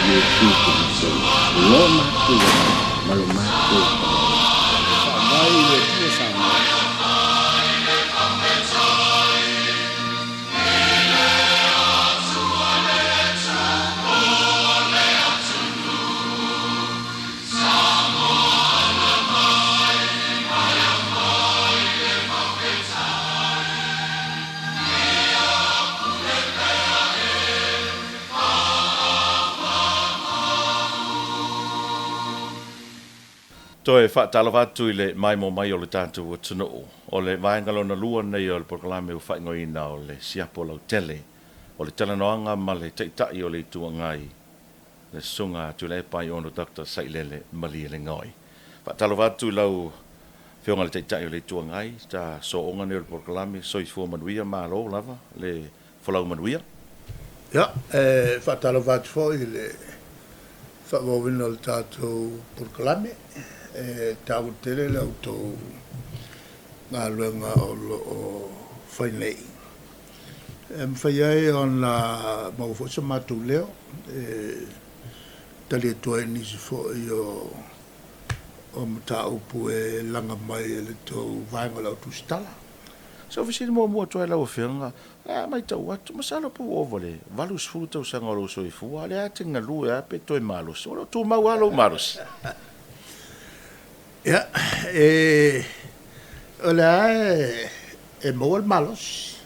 ye tuku so lo matu malu matu Mai le tua sama. Toi whaatalawatu i le mai mo mai o le tātou o tunuu. O le vaengalona lua nei o le proklame o whaingoina o le siapo lau tele. O le talanoanga ma le teitai o le tuangai. Le sunga tu le pai ono Dr. Sailele Mali le ngoi. Whaatalawatu lau whionga le teitai o le tuangai. Ta so onga nei o le proklame soi fua manuia maro lava le whalau manuia. Ja, whaatalawatu fo i le whaawawina o le tātou proklame. Tau tele lau tau ngā luenga o whainei. Mwhaiai o nā mawawhosa mātou leo, tali atua e nisi fo i o mta upu e langa mai e le tau vaenga lau tu stala. So visiri mua toa lau whianga, mai tau atu, masalo pu ovale, valus fu tau sanga lo soi fu, ale a tinga lue a pe toi malos, o tu mau alo malos. Ja, ole e moal malos.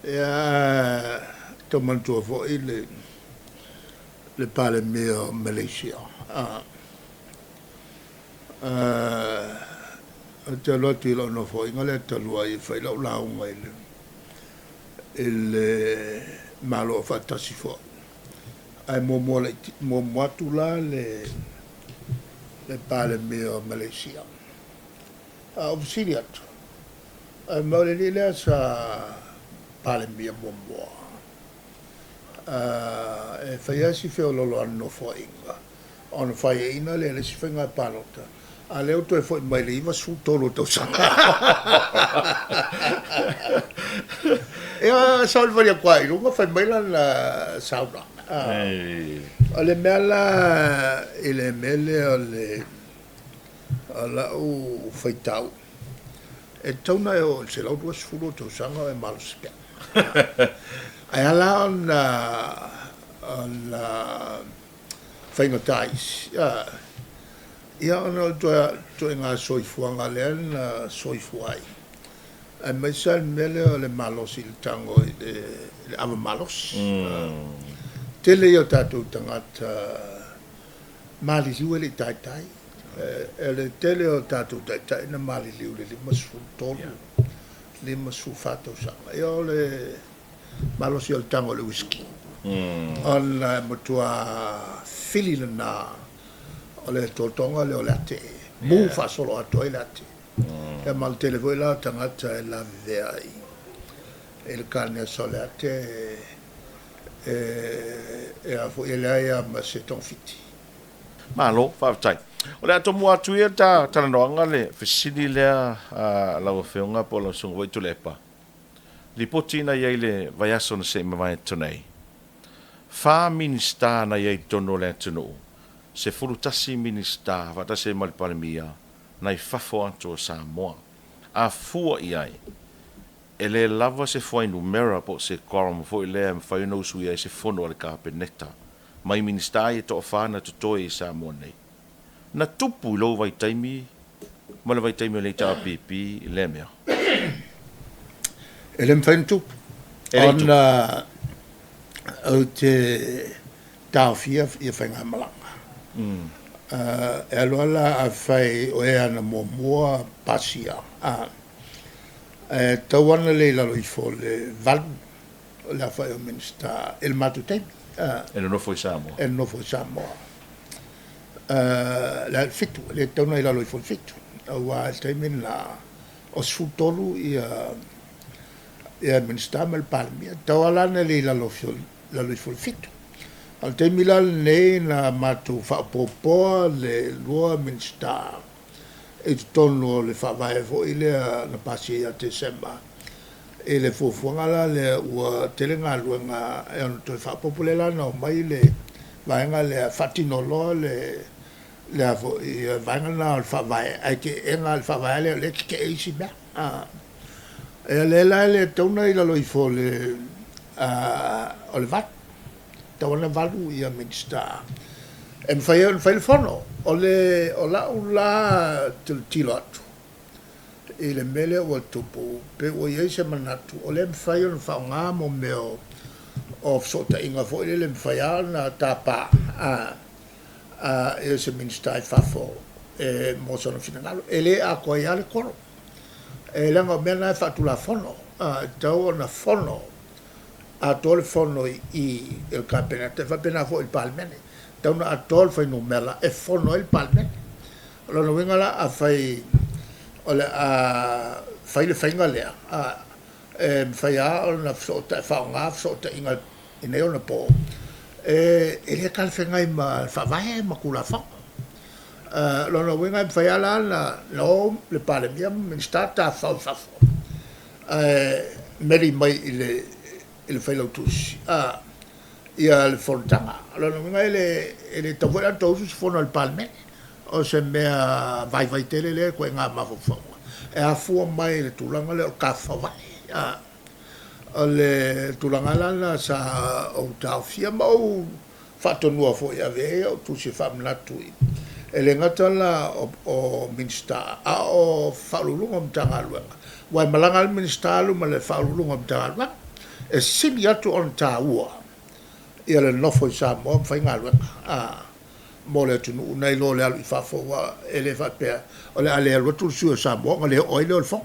Ja, to mantua fo i le pale mea Malaysia. Te loti lo no fo ingale te lua i fai lau launga il malo fatasi fo. Ai mo moatu la le pale mea Malaysia. Ofisiri atu. Ai maule li lea sa pale mea momoa. E fai asi feo lolo anno fo inga. Ono fai e ina le si fai ngai palota. A leo to e fo mai le iwa su tolo tau sanga. Ea saul varia kwai, runga fai mai la sauna. Ale mela ele mele ale o feitau e tona o se lau duas fulo to sanga e malos pe ai ala on feingotais ia no to nga soifuanga len soifuai ai mai sal mele ole malos il tango le ava malos tele yo tatu tangata mali liu le tai ele tele o tatu tai na mali liu le masu tolu le masu fato sa yo le malos yo tango le whisky on la motua fili na ole totonga le olate mu fa solo a toilette e mal tele voila tangata e la vei il carne solate e a fo ele ia ma se ton fiti Malo, whaatai. O le ato mua atu ia ta noanga le whisiri lea lau whiunga po lau sunga waitu lepa. Li potina iei le vaiaso na se mawai tunei. Wha minista na iei tono le atunu. Se furutasi minista vatase malipalemia na i fafo anto Samoa. A fua iai. E le lava se fwai numera po se koram fo i lea mwhaino sui ai se fono ale kāpeneta. Mai minista e to whana to toi i Samoa nei. Na tupu lo vai taimi, ma le vai taimi o le tā pipi i le mea. e le mwhain tupu ona au te tāwhia i whainga malanga e aloala a whai o e ana mua pasia tauana le lalo i fo le valu o le a whai o minista el matu taimi E no foi Samoa. e no fo Samoa la fitu le tauna i lalo i fo fitu au a taimi la o sfutolu ia minista mal palmia tawalana le lalo i fo fitu al taimi la nei na matu whaapopoa le lua minista e tono le whaavae fo i le na pasi a Desemba e le fuafuanga la le ua tele ngā luenga e ono toi whaapopo le lana o mai le vaenga le fatinolo le avo vaenga na al fa vai ai ke enga al fa vai le ke isi ba e le la le tona i la lo i fo le o le vat tawana valu ia minsta en fai fono o la tilo atu i le mele o tupu pe o ia se manatu o le fai on fa nga mo meo of sota inga fo le fai na tapa e se minsta i fafo e mo sono finalo e le a ko ia le koro e langa mena fa tu la fono tau na fono a tol fono i il campionato fa pena fo il palmene tau na tol fa no mela e fono il palmene lo no venga la a fai ole a fai le finga le fai a na sota fa nga sota inga ine ona po e le kal finga ma fa vai ma kula fa lo no venga fai ala no le palmene min starta fa meri mai il fai l'autus ia le fontanga allora non è le tavola tosus fono al palme o se mea vai tele le ko nga ma fo e a fu mai le tulanga le ka fa vai le tulanga la sa o ta fia ma o fatto nuovo fo ia ve o tu si fa na tu e le ngata la o minsta o fa lu ngom tanga lu wa malanga minsta lu ma le fa lu ngom tanga e simi atu on taua ia le nofo i sa mo fai ngā mo le tunu nei lo le alu i fafo wa e le fapea o le ale alu tu sua sa mo le oile o le fong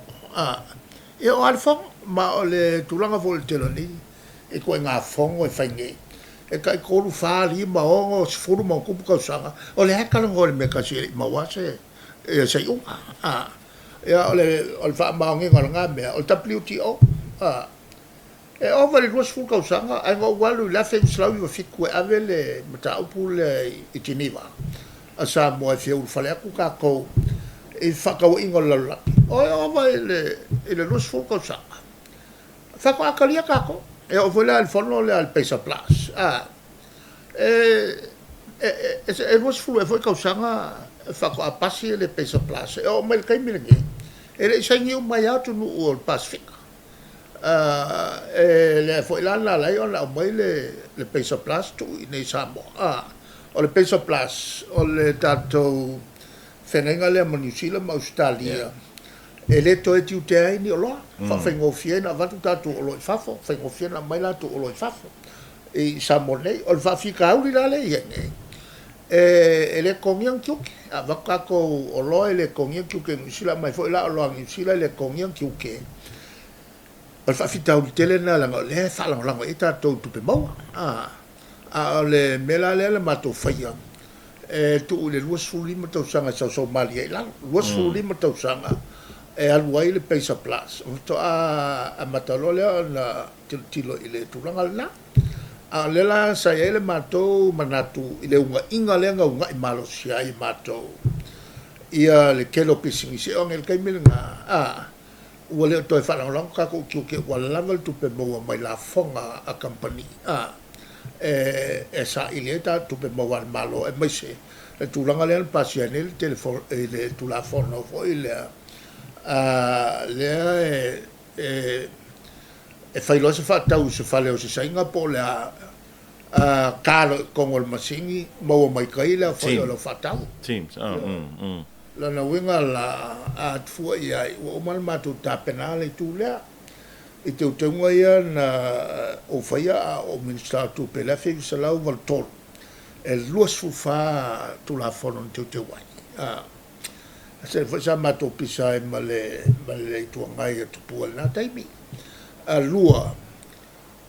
e o al fong ma o le tulanga fo le teloni e koe ngā fong o e fai nge e kai koru whaali ma ongo si furu ma kupu kausanga o le hekalango o le meka si ma wase e se iunga ia o le wha maongi ngā mea o le WTO e ova le duas full kausanga ai ngo walu la fe slau i fiku ave le mata upu le itiniva asa mo e fiu fale aku ka ko e faka o ingo la o ova le duas full kausanga faka akalia ka ko e o vola al fono le al pesa plus e duas full e foi kausanga faka a pasi le pesa plus e o mai kai milingi e le sai ngiu mai atu no o Pacific le foi la o mai le peso plus tu nei Samoa o le peso plus o le tato fenenga le New ma Australia e le to e tiu te ai ni o loa fa fengo fiena vatu tatu o loi fafo fengo fiena mai la tu o loi fafo e Samoa nei o fa fika uli la le yene e le kongiang kiuke a vakako o loi le kongiang kiuke New Zealand mai foi la o loa New Zealand le kongiang kiuke o fa fita u tele na la le fa la e ta to tu pe mo le mela le ma to faia e tu le luas fuli ma to sanga sa Somalia la luas fuli ma to sanga e al wai le pesa plus to a matalo le na tilo ile tu langa la le la sa ele ma to manatu ile unga inga le nga malo sia i ma to ia le kelo pising se on el kaimil nga ua leo toe whanau kako ki o ke ua langal tupe maua mai la fonga a company e sa ileta tupe maua al malo e mai se le tūlanga lea pasiane le telefon le tūla fono fo i lea e whailo se whatau se whaleo se sainga po lea kālo kongol masingi maua mai kai lea whai o lo whatau Teams lana winga la atfua ia o mal matu tapena le tu le i te utenga ia na o faia o minister tu pela fe salau val tol e luas fufa tu la fono te wai se fa sa matu pisa e male tu ngai tu pu na taimi a lua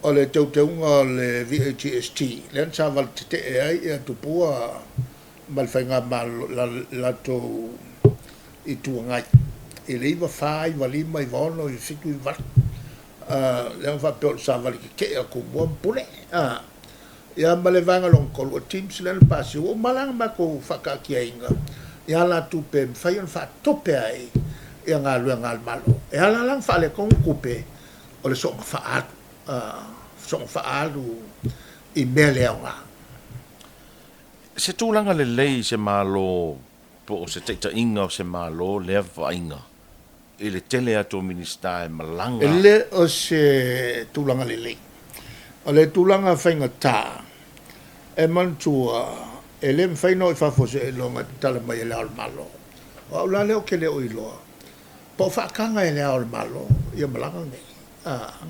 o le te utenga le VHST len sa val te ai tu pu mal fainga mal la to i tu ngai e le iwa fai wali mai vono i fitu i vat le fa pe sa vali ke ko mo pule ya male vanga long ko teams le pasi o malang ma ko faka ki ainga ya la tu pe fai on fa tope ai ya nga lu nga malo e ala lang fa le kon kupe o le so fa alu i mele nga se tūlanga le lei se malo po o se teita inga o se malo lea vainga i le tele ato minista e malanga. Ele o se tūlanga lelei. O le tūlanga whainga tā. E mantua, e le mwhaino i whafose e longa tala mai e lea o malo. O la leo ke leo i loa. Po whaakanga e lea o malo, ia malanga ngai.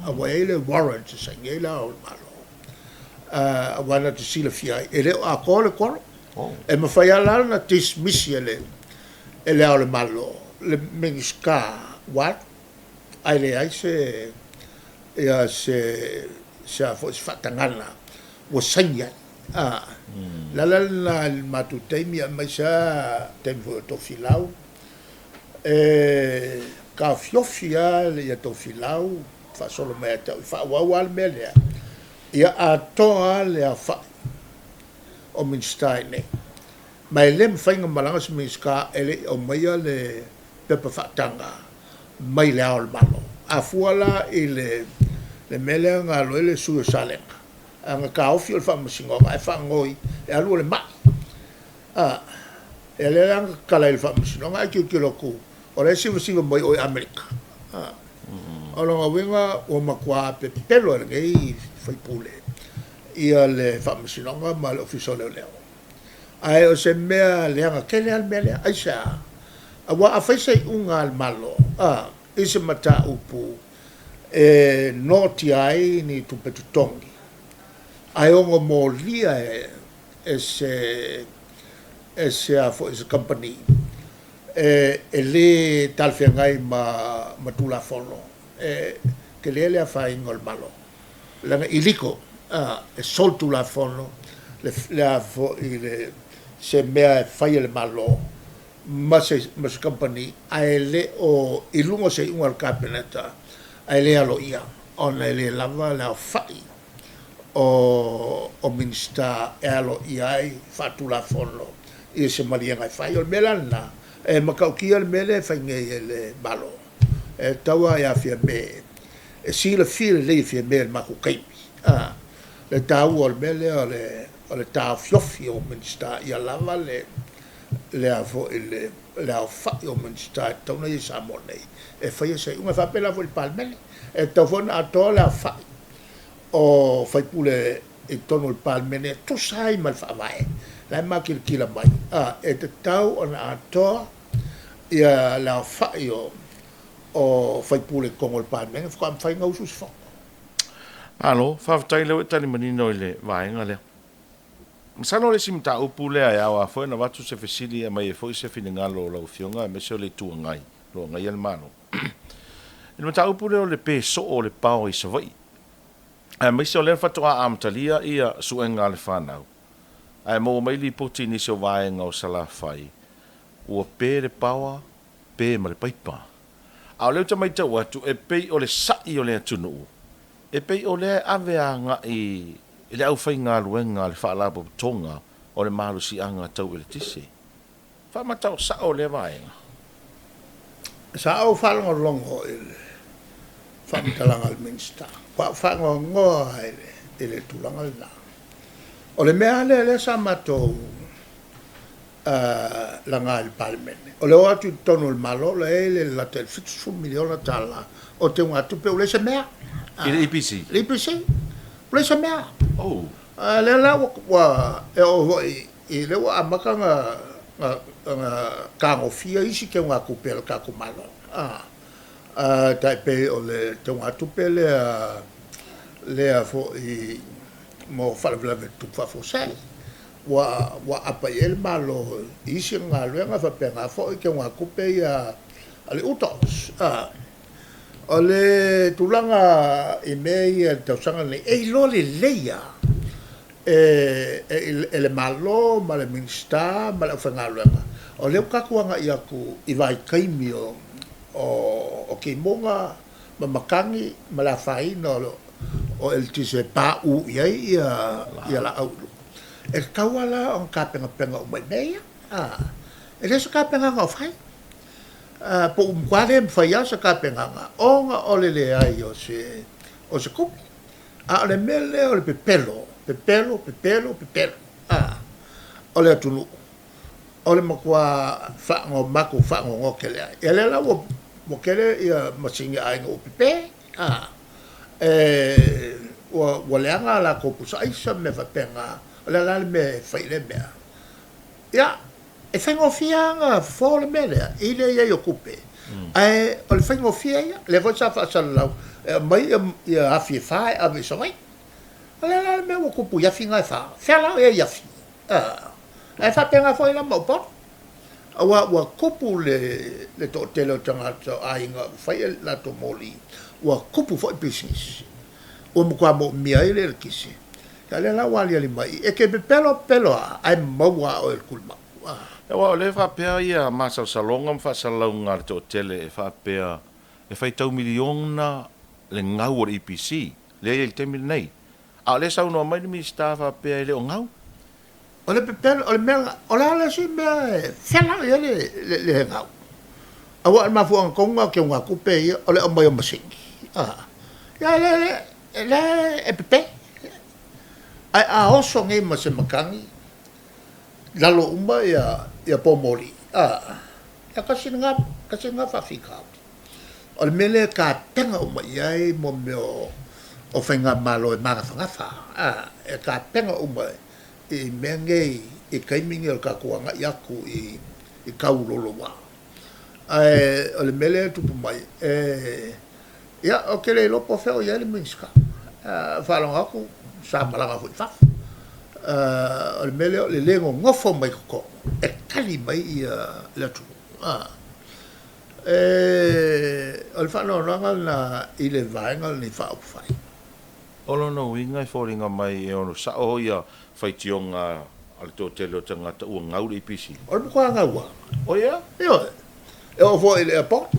A wa e le warrant se sangi e lea o malo. A wana te sila fiai. E leo a kore koro. E mawhai ala na dismissi e lea o malo. Le mingiska wat. Ai le ai se ia se a fo se fatangana. Wa sangi ai. Lala na matu teimi a mai sa teimi fo to filau ka fiofia le ia to filau fa solo me ta fa wal me le ia a toa le a fa o minstein mai lem fainga malanga se minska ele o mai le pepa fatanga mai le al malo a fuala ile le mele nga lo le su salenga anga ka ofi o fa masingo ai fa ngoi e alu le ma e le anga kala il fa masingo ai ki lo ku o le si masingo mai o America o lo nga winga o makwa pe pelo le ngai fai pule ia le fa masingo ma le ofiso le leo ai o se mea le anga kele al mele ai sa a wa a fai sai unga al malo ise mata upu e noti ai ni tu petutongi ai ongo mo lia ese a fo ese company e le tal ngai ma tula fono ke le a fa ingol malo la iliko e sol tula fono le a fo ile se mea fai le malo ma se company ai le o ilungo se ungal capeneta ai le alo ia ona le lava la fai o minista elo iai fatula fono i se maria ngai fai o melana e makaukia le mele fai ngai le malo e tawa ia fia me e si le fil le fia me ma ku kai le tau o mele o le tau fiofi o minista ia lava le avo le au fai o minista tauna i sa monei e fai se unha fa pela vol palmele e tofona ato le fai o fai pule e tono il palmene tu sai mal fa vai la ma kila mai e te tau ona ato ia la fai o fai pule con il palmene fa fai ngau sus fo Alo, fa tai le tani manino le vai ngale. Masano le simta upule ai wa fo na watu se fesili mai fo se finangalo la fionga me se le tu ngai lo ngai al mano. Il mata upule le pe so o le pau i se vai. Ai mai se le fatua amtalia ia suenga le fanau. Ai mo mai li poti ni se vai ngau sala fai. O pe le paua pe ma le paipa. Au le mai tau atu e pe o le sai o le atunu. E pe o le ave nga i le au fai ngā luenga le whaala po tonga o le malu si anga tau ele tisi. Wha matau sa o le vaenga. Sa au whalanga longo ele whamitalanga al minsta. Whanga ngoa ele tulanga la. O le mea le sa matou langa il palmene. O le oatu tonu il malo le ele la tel fitsu miliona tala o te unga tupe o le se mea. Il IPC. L'IPC. Le se mea. Oh. Le la wa e o i le wa amaka nga kangofia isi ke nga kupel ka kumalo. Tai pe o le te unga tupe le a fo i mo falvela tu fa fo sai. Wa apa el malo isi nga le nga fa pe nga fo ke nga kupe ya ale utos. O le tulanga i mei e tausanga nei e lo le leia e le malo ma le minsta ma le whangaluenga o leo kakuanga i aku i vai kaimi o ke monga ma makangi ma la whaina o el tise pa u iai ia la aulu e kawala o kapenga penga o mai meia e leso kapenga ngau whai po umkwale mfaya sa kapenganga onga olele ai o se kupi le mele o le pepelo o le atunu o le makua whaango maku whaango ngokele ai. E le la mo kele ia masingi ai ngō pipe. Wa leanga la ko pusa isa me whapenga. O le lale me whaile mea. Ia, e whaingo fianga fōle me lea. I le ia o kupe. Ai, o le whaingo fia ia. Le voi sa whaasala lau. Mai ia awhi whae a me sa mai. O le lale me o kupu iafi ngai wha. Whia lau e iafi. Ai whapenga fōi la maupot. Wa kupu le to telo tangata ainga whaia la to moli. Wa kupu fōi business. O mukua mo mia ele kisi. Ka le la wali ali mai. E ke pelo ai maua o el kulma. Wa le fa pe ia masa salonga fa salonga to tele fa pe e fai tau miliona le ngau o EPC. Le il temil nei. A le sa uno mai mi sta fa pe le ngau. O le pelo o le mea o la si mea fela ele le ngau. Awa ma fu an konga ke nga kupe ia o le o mai o masingi. Ya le e pepe. Ai a oso ngai ma se makangi. Lalo umba ia pomori. Ya kasinga fa fika. O le mele ka tenga umba iai mo meo o whainga malo e mara whangafa. E ka tenga umba e mengei e kaimingi o ka kuanga i aku i kaulolo wa. O le mele tupu mai. Ia, o ke le lopo feo ia le minska. Whalonga aku, sa malanga fui whaf. O le mele o le lengo ngofo mai koko. E kali mai i le atu. O le whanonanga na i le vaenga ni whao whai. Olo no winga i fōringa mai e ono sa o ia whaitionga al tō telo tangata ua ngau le EPC. O le mukua ngaua. O ia? Io, e o fo le airport.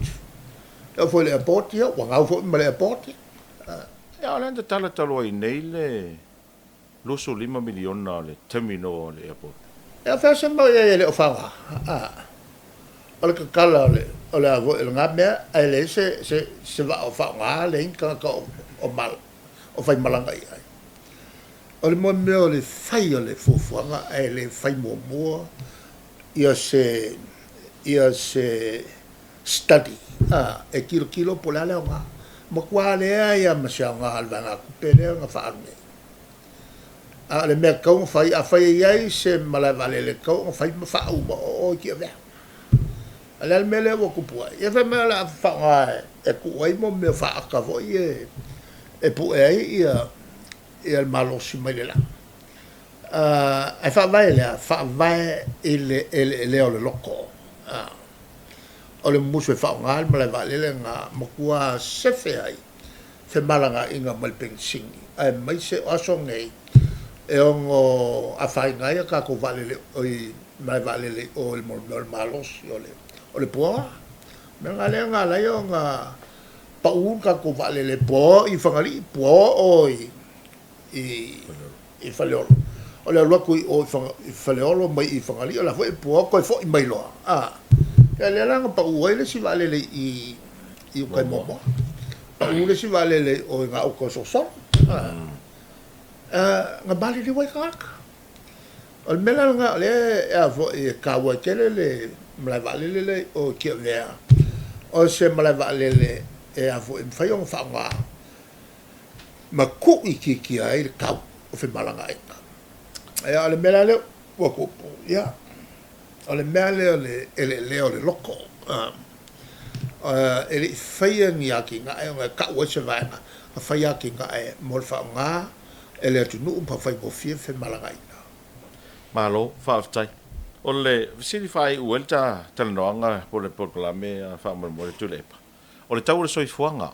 E o fo le airport ia, wa ngau fo ma le airport ia. Ia o lenta tala talo ai nei le loso 5 miliona le terminal le airport. E o fese mo ia le o whawa. O le kakala o le avo il ngā mea, ai le se wa o whaunga le inka ka o mal. O whai malanga i ai. O le mo mea o le whai o le fufuanga, ai le whai mua ia se study. E kilo po le o ngā. Ma kua lea ia masia ngā halwanga kupe lea ngā whaarunge. Le mea kau ngā whai iai se malai wale le kau ngā whai ma whaau ma o kia mea. Le mea lea wa kupua. Ia whai mea la whaunga e kuai mo mea whaaka vo e pu e ai ia malosi mai le la. Ai whaavai lea, whaavai le o le loko. O le musu e whaunga ma le wale le ngā makua sefe ai. Fe malanga inga malpeng singi. Ai mai se aso ngei e ongo a whai ngai a kako wale le oi mai wale le o le malosi o le pua. Me ngā lea ngā lai o ngā paun kako wale le pua i whangali pua o i whaleolo. O le alua kui o i whaleolo mai i whangali o la fo e pua koe fo i mai loa. Ia le langa pa uai le si wale le i ukai momo. Pa ule si wale le o ngā uko soson. Ngā bali li wai kaka. O le mela ngā le ea fo i kawa kele le malai wale le o kia vea. O se malai wale le ea fo i mwhai o ngā whaunga. Ma ku i ki ai le kau o whi malanga eka. Ea o le mela le wakupu. Ia. O le mea leo leo le loko. E le whaia ni aki ngā e o ngā kau e se vaenga. A whaia ki ngā e mol whaunga e le atu nuu pa whai bofia whi malanga ina. Malo, whaaftai. O le visiri whai uelta talanoanga po le porkolame a whaamara tulepa. O le tau le soifuanga.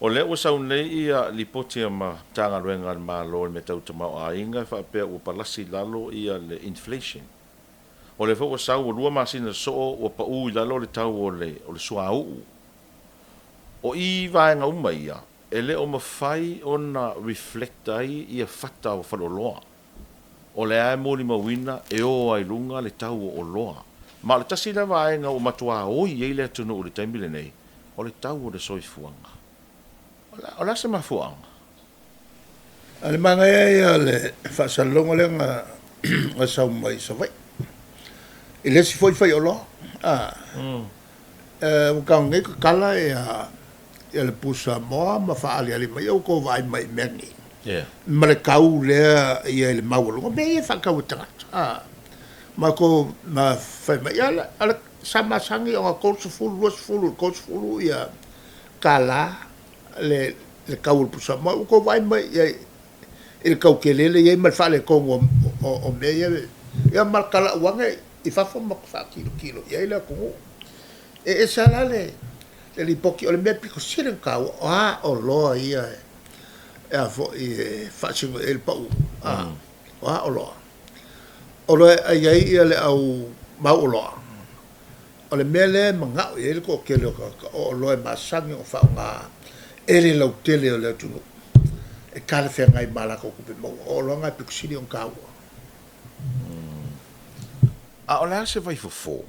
O le ua saunei ia lipoti ma tanga ruenga malo le me tau tamau a inga whaapea ua palasi lalo ia le inflation. O le fo sau o lua masina so o pa u lalo le tau o le sua u. O i vaenga uma ia, ele o mawhai o na reflectai ia whata o whaloloa. O le ae mōni mawina e o ai lunga le tau o loa. Ma le tasi le vaenga o matua oi e le atunu o le taimile nei, o le tau o le soifuanga. O la se mafuanga. Ale manga ia le whasalonga le ngā o sa mai sa vai ele si foi o lo o ka ngai ka kala e le pusa mo ma fa ali mai o ko vai mai mengi ma le kau le ia le mau lo me e fa kau tanga ma ko ma fa mai ala sama sangi o ko fulu ia kala le kau pusa mo ko vai mai il kau kelele ia mal fa le ko o me ia mal kala wanga i fa fo ma fa kilo ia ile ko e sala le li poki o le me piko sire kau o lo ia e fo e fa singo el pau o lo ia ia le au mau lo o le mele manga ele ko kelo o lo e masangi o fa nga ele lo tele o le tunu e kala fe ngai mala ko pe mo o lo nga piko sire on kau o le se vai fo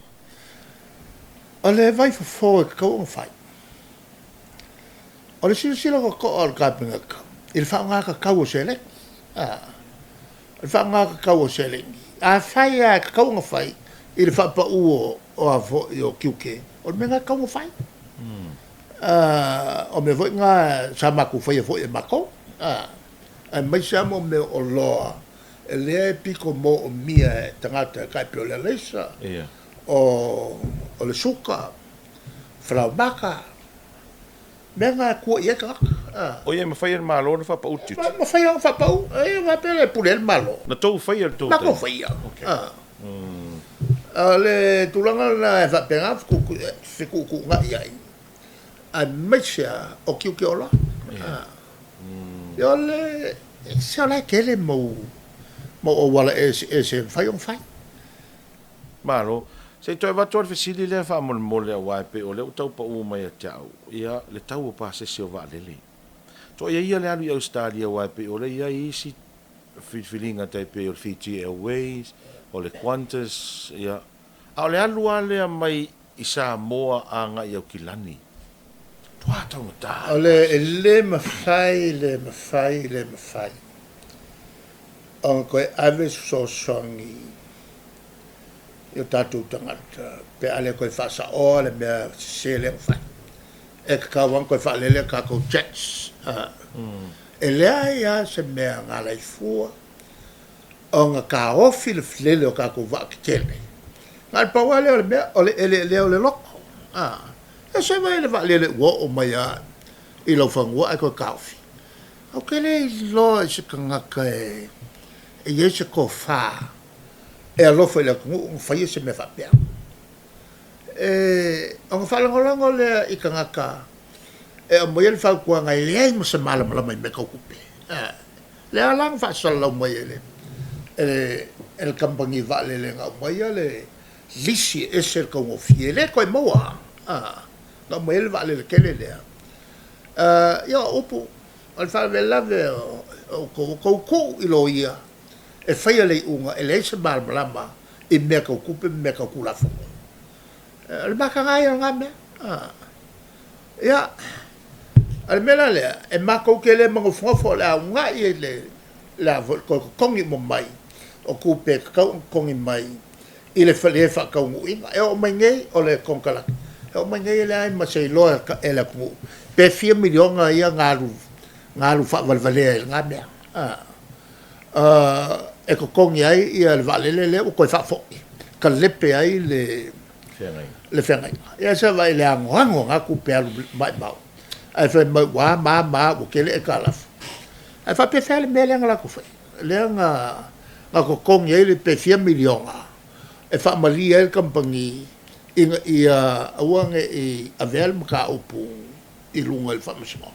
o le vai fo ko on fai o le sila ko o ka pinga ka il fa nga ka kau sele il fa nga ka kau sele a fai a ka nga fai il fa pa o avo o kiuke o me nga ka nga fai o me voi nga sa ma ku fai fo e mako a mai sa mo me o lo le piko mo o mia tangata ka pe le lesa o le suka fra baka menga ku ia ka o ia me fai el malo no fa pa uti ma fai fa pau e va pele pule el malo na tou fai el tou ma ko fai le tulanga na fa pega ku nga ia a mecha o ki o la yo le se la kele mo o wala e fai on fai malo se toi va tor fesili le fa mo le wa pe o le tau pa u mai tau ia le tau pa se va le to ia le alu Australia wa pe o le ia isi feeling at pe o Fiji Airways o le Qantas ia a le alu ale mai isa moa anga ia kilani to ata ta le mafai onko ave so songi io tatu tangata pe ale ko fa sa o le me se le fa e ka wan ko fa le ka ko jets e le ia se me nga la fu o nga ka o fil flele o ka ko va kitele ngal pa wale o le o le lo e se vai le va le wo o mai a i lo fa wo ko ka fi o ke le lo se ka nga ka e ye se ko fa e alo foi le ku fai se me fa pe on fa longo le i kanga ka e mo yel fa ku nga le mo se mala mai me ka ku pe le alang fa sala mo yele el campani va le nga mo yele lisi ese ko mo fiele ko mo no mo yel va le kele le yo opo al fa le lave ko i lo ia e fai le unga e le se malama e me ka kupe me ka kula fo le maka ngai nga me ya al mela le e maka ke le mo fo la nga i le la ko kongi mo mai o kupe ka kongi mai i le fa ka ngu inga e o mai ngai o le konkala e o mai ngai le ai ma se lo e la ku pe 4 milion ia ngalu fa valvale nga me e ko kongi ai ia le vale le o ko fa fo ka lepe ai le fengai ia se vai le ango nga ku pe mai mau ai fa wa ma o ke le kala ai fa pe fa le mele nga ku fa le nga ko kongi ai le pe 4 milion e fa mali el compagnie ia awang e avel ka upu i lunga le fa masmo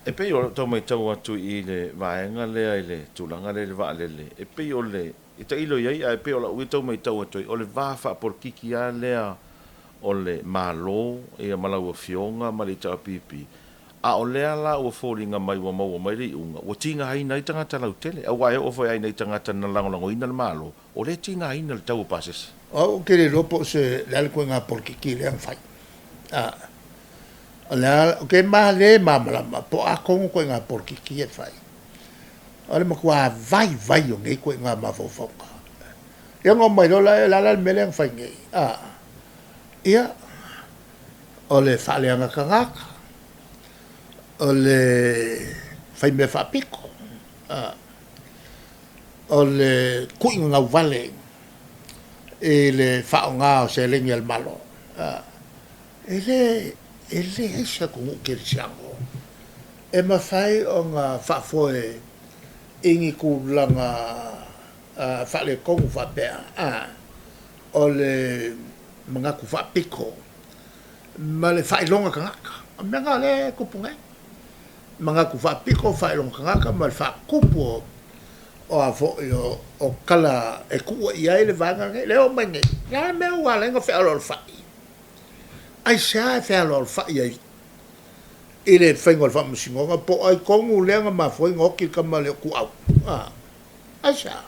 e pe o to mai tau atu i le vaenga le le tulanga le va le e pe o le i te ilo ia e pe o la u to mai tau atu o le va fa por kiki a le o le malo e malau fionga mali ta pipi a o le ala o folinga mai wa mau mai le unga o tinga ai nei tanga tala tele a wai o foi ai nei tanga tana lango ina le malo o le tinga ai nei tau pases o ke le ropo se le alko nga por kiki le fai la ke ma le mamla po a kon ko nga por kiki e fai ole makua vai o ngai ko nga mafofoka ia ngo mai la meleng fai ngai ia ole faleanga kangaka ole fai me fa piko ole kuinga vale ele fa nga o se lengi al malo ele esa ko ke siango e ma fai o nga fa foi ingi ku langa fa le kongu fa pe ole manga ku fa piko ma le fa longa kangaka manga le kupunga manga ku fa piko fa longa kangaka ma le fa kupu o avo o kala e ku ia le vanga le o mangi ya me wa le nga fa lo fa ai sa fa lo fa ia ele fengol fa musinga po ai kongu lenga ma foi ngoki kama le ku au ai sa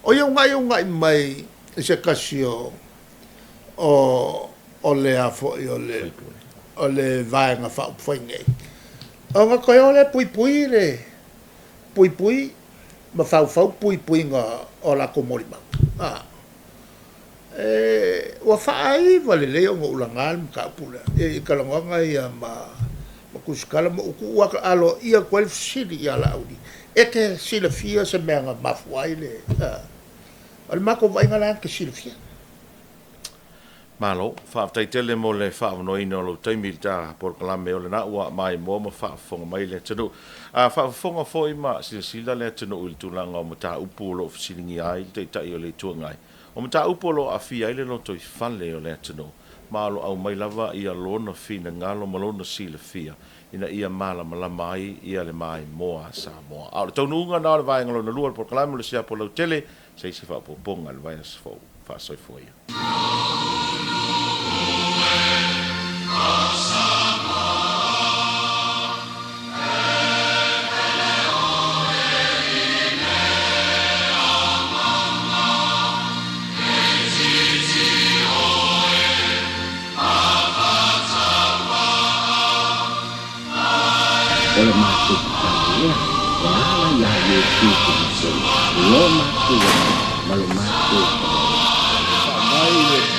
o yo ngai mai se kasio o le afo o le vai nga fa foi ngai o nga ko le pui ma fa pui nga o la ko mori ma wa fa ai vale le o ulangal ka pula e kalanga ia ma kuskala mo ku wa alo ia kwal sili ia la udi e ke sila fia se menga mafuaile al mako vai ngala ke sila fia malo fa taitele mo le fa no ino lo taimi ta por kalame o le na wa mai mo fa fonga mai le tunu fa fonga foi ma sila le tunu ul tulanga mo ta upulo silingi ai te tai o le tuangai o mo ta upulo afia ile no toi fale o le tunu malo au mai lava ia lona fina ngalo malona sila fia ina ia mala mai ia le mai moa sa moa au tonu nga na le vai ngalo na lua por kalame le sia por lo tele sei se fa po ponga le vai fo fa soi foi Ole matu kaya, wala ya yesu kuso, lo matu malu matu. mai